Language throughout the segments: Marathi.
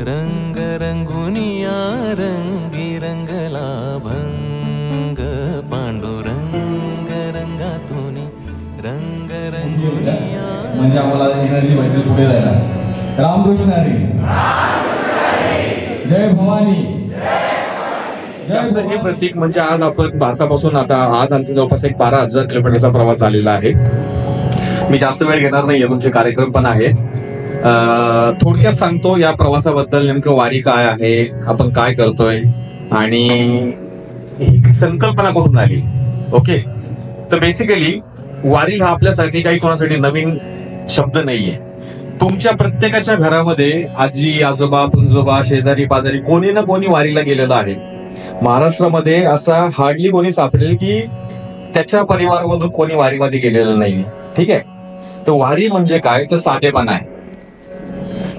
रंग रंगुनिया रंगी रंगला भंग पांडुरंग रंगातुनी रंग रंगुनिया म्हणजे आम्हाला एनर्जी भेटेल पुढे जायला. रामकृष्ण हरी, जय भवानी. त्याचं हे प्रतीक म्हणजे आज आपण भारतापासून आता आज आमचा जवळपास एक 12,000 किलोमीटरचा प्रवास झालेला आहे. मी जास्त वेळ घेणार नाहीये, तुमचे कार्यक्रम पण आहेत. थोडक्यात सांगतो या प्रवासाबद्दल, नेमकं वारी काय आहे, आपण काय करतोय आणि ही संकल्पना कुठून आली. ओके, तर बेसिकली वारी हा आपल्यासाठी काही कोणासाठी नवीन शब्द नाहीये. तुमच्या प्रत्येकाच्या घरामध्ये आजी आजोबा पंजोबा शेजारी पाजारी कोणी ना कोणी वारीला गेलेलं आहे. महाराष्ट्रामध्ये असा हार्डली कोणी सापडेल की त्याच्या परिवारामधून कोणी वारीमध्ये गेलेलं नाही. ठीक आहे, तर वारी म्हणजे काय, तर साधेपणा आहे.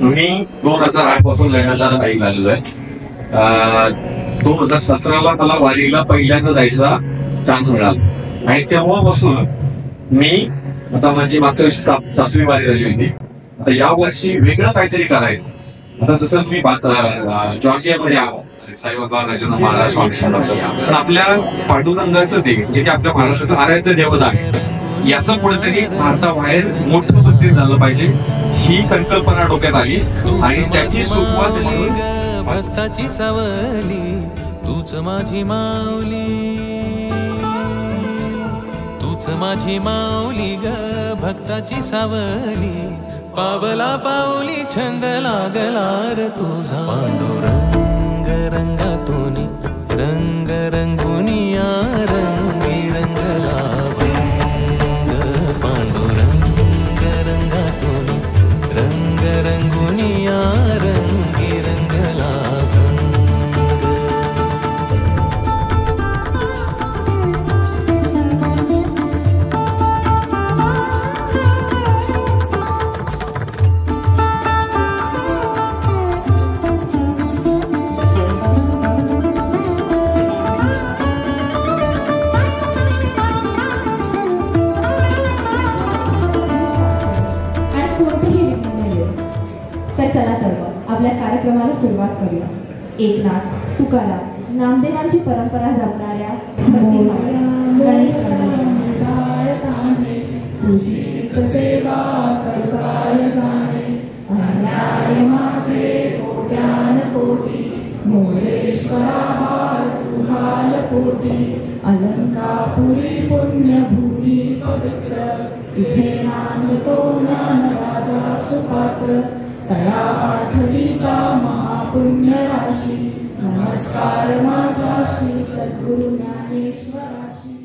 मी 2008 पासून लंडनला स्थायिक झालेलो आहे. 2017ला मला वारीला पहिल्यांदा जायचा चान्स मिळाला आणि तेव्हापासून मी आता माझी मागच्या वर्षी 7वी वारी झाली होती. आता या वर्षी वेगळं काहीतरी करायचं. आता जसं तुम्ही जॉर्जियामध्ये आहोत साईबाबा गजानन महाराज स्वामी, पण आपल्या पांडुरंगाचं ते जे आपल्या महाराष्ट्राचं आराध्य देवता आहे, याचं कुठेतरी भारताबाहेर मोठं मंदिर झालं पाहिजे ही संकल्पना डोक्यात आली आणि त्याची सुरुवात म्हणून भक्ताची सावली तूच माझी माऊली, तूच माझी माऊली ग भक्ताची सावली, पावला पाऊली छंद लागला रे तुझा. पांडुरंग रंगातुनी रंग रंगुनिया रंगी रंगला भंग पांडुरंग रंगातुनी रंग रंगुनिया रंगी रंगला आपल्या कार्यक्रमाला सुरुवात करूया. एकनाथ तुकाराम नामदेवांची परंपरा जपणाऱ्या गणेश तुझी सेवा करकाय जाणे अन्याय माझे कोट्यान कोटी मोरेश्वरा तुहाल कोटी अलंकापुरी पुण्यभूमी पवित्र इथे नांदतो ज्ञान राजा सुपात्र तया आठविता महापुण्य राशी नमस्कार माझा श्री सद्गुरु ज्ञानेश्वराशी.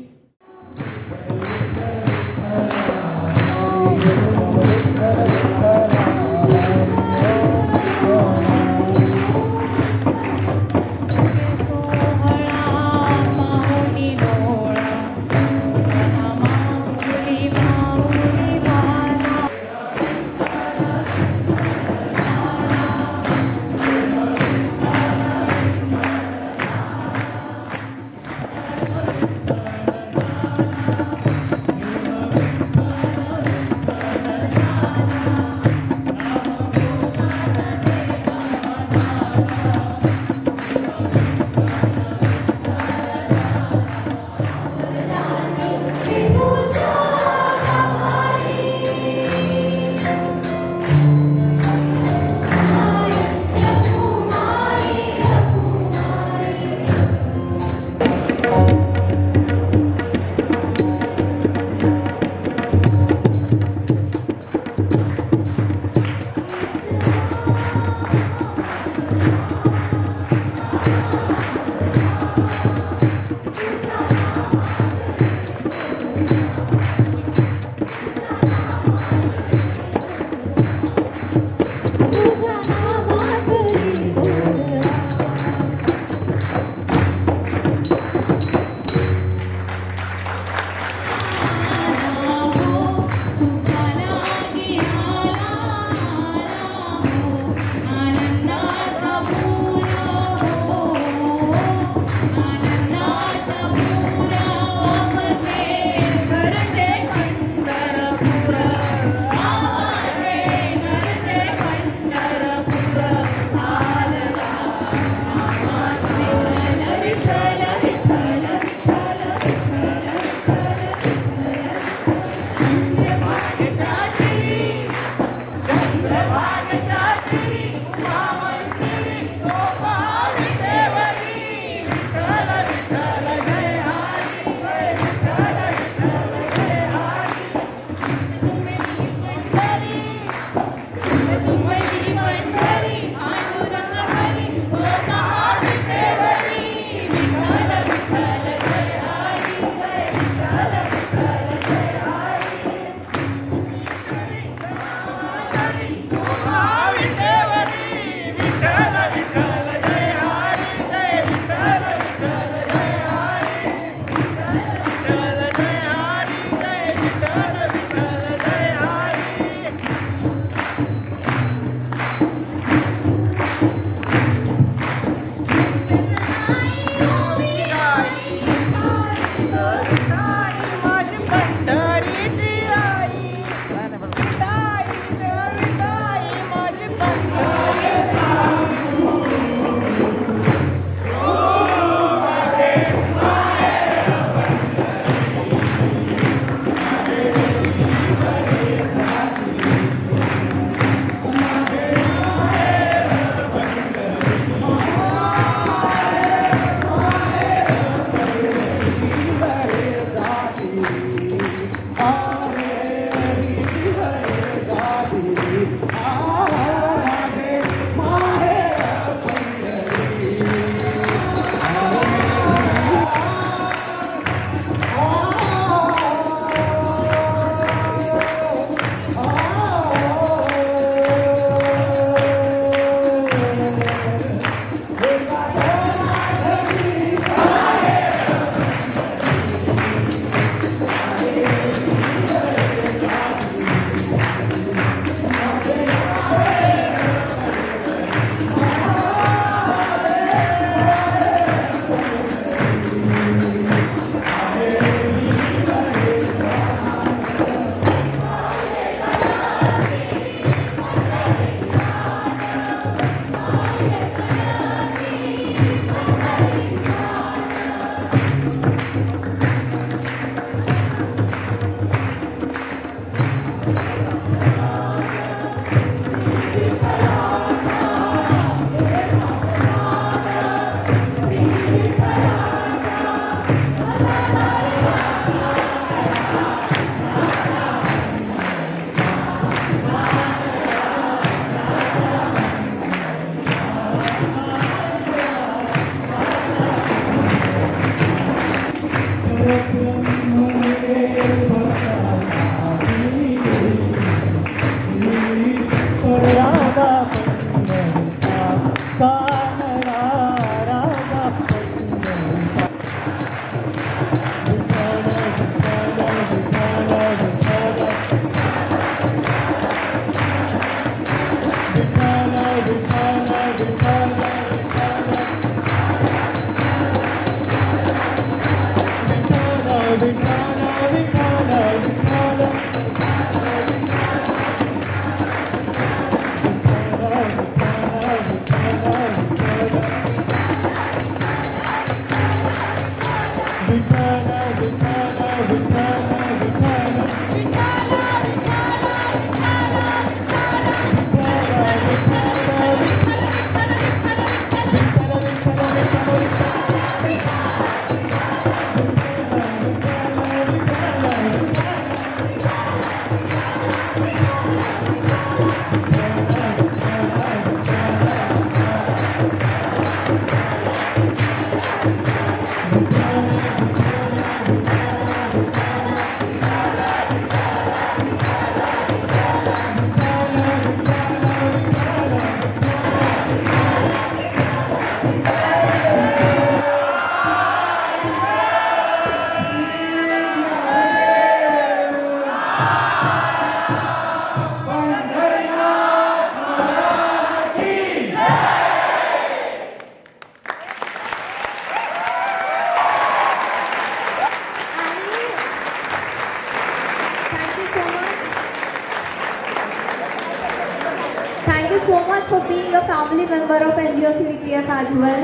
for being a family member of NGOC VPF as well.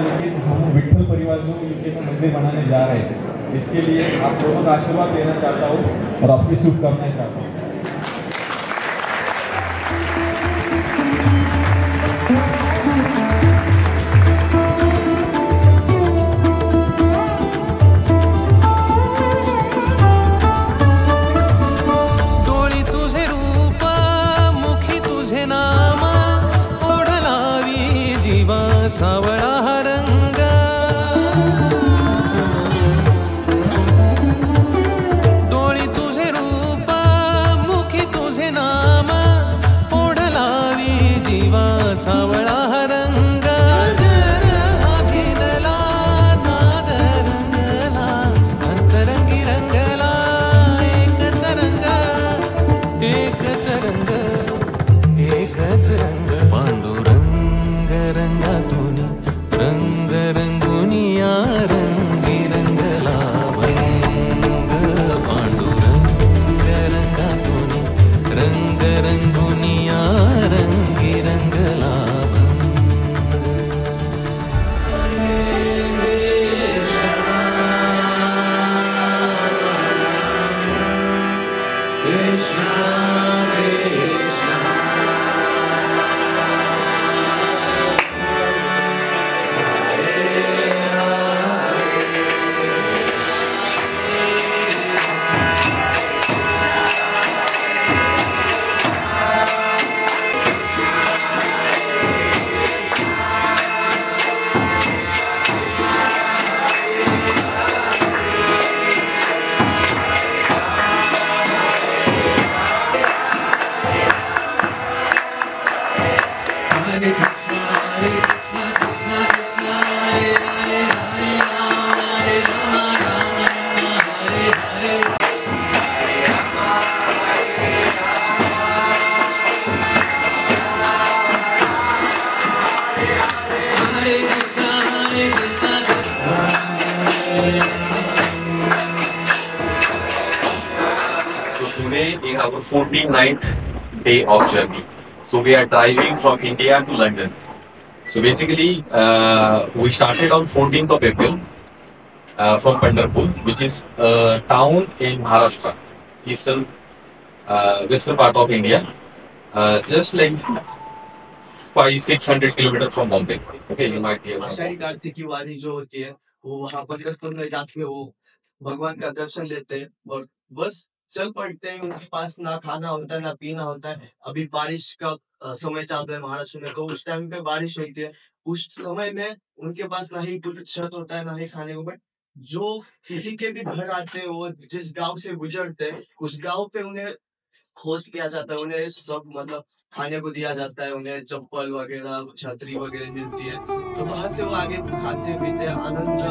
लेकिन हम विठल परिवार जो यूके में मंदिर बनाने जा रहे हैं, इसके लिए आप लोगों का आशीर्वाद लेना चाहता हूँ और आपकी शुभकामनाएं चाहता हूँ। सावळा हा रंग डोळी तुझे रूप मुखी तुझे नाम ओढलावी जीवा सावळा हा रंग अभिनला नाद रंगला अंतरंगी रंगला एकच रंग एकच रंग एकच रंग पांडुरंग रंगातून रंग रंगुनिया रंगी रंगला भंग पांडुरंग रंगातून रंग रंगुनिया रंगी रंगला Today is our 49th day of journey. So we are driving from India to London. So basically, we started on 14th of April from Pandharpur, which is a town in Maharashtra, western part of India, just like 500-600 kilometers from Bombay. Okay, you might hear. Ashadhi Kartik की वारी जो होती है वो वहाँ पंढरपुर में जाके वो भगवान का दर्शन लेते हैं और बस चल पड़ते हैं। उनके पास ना खाना होता है ना पीना होता है। अभी बारिश का समय चल रहा है महाराष्ट्र में, तो उस टाइम पे बारिश होती है। उस समय में उनके पास ना ही कुछ छत होता है ना ही खाने को, बट जो किसी के भी घर आते हैं वो जिस गांव से गुजरते हैं उस गांव पे उन्हें होस्ट किया जाता है, उन्हें सब मतलब खाने को दिया जाता है, उन्हें चप्पल वगैरह छतरी वगैरह मिलती है। तो वहां से वो आगे खाते पीते आनंद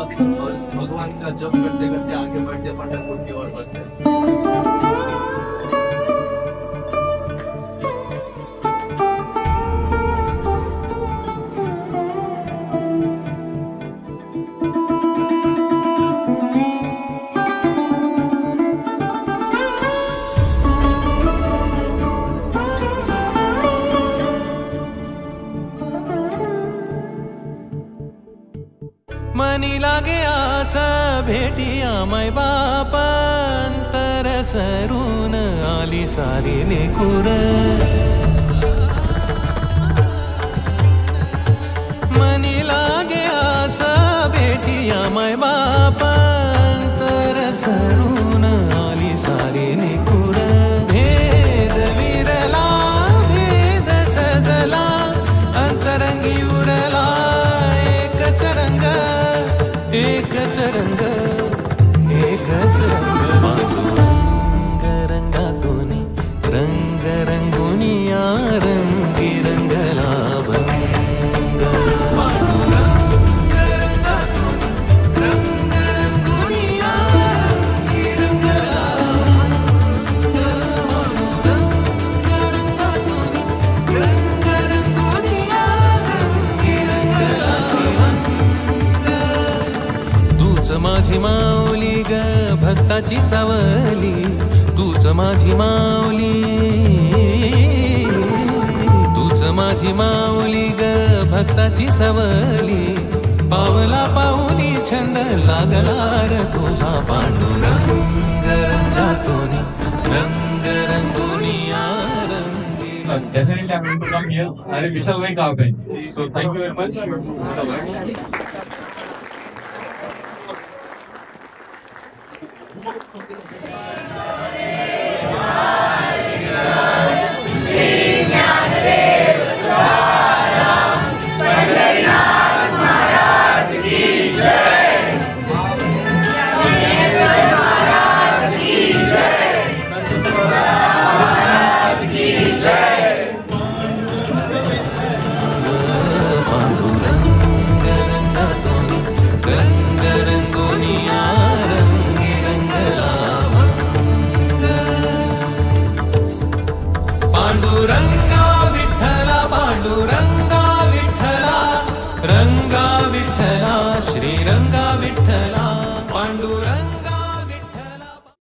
और भगवान का जप करते करते आगे बढ़ते पंढरपुर की ओर बढ़ते। मनी लागे आस भेटिया मै बाप अंतर सरून आली सारी लेकुर मनी लागे आस भेटिया मै बाप अंतर सरून आली सारी लेकुर भेद विरला भेद सजला अंतरंगी उरला एकच रंग एकच रंग एकच रंग पांडुरंग रंगातून रंग रंगुनिया रंगी रंगला भंग पांडुरंग रंगातून रंग रंगुनिया रंगी रंगला भंग पांडुरंग रंगातून रंग रंगुनिया रंगी रंगला तूच माझी माऊली ग भक्ताची सावली, तूच माझी माऊली, तूच माझी माझी माऊली ग भक्ताची सवली पावला पाऊली छंद लागला र तुझा पांडुरंग रंगातोनी रंग रंगोनिया Definitely I'm going to come here. I will visit my car. So thank you very much.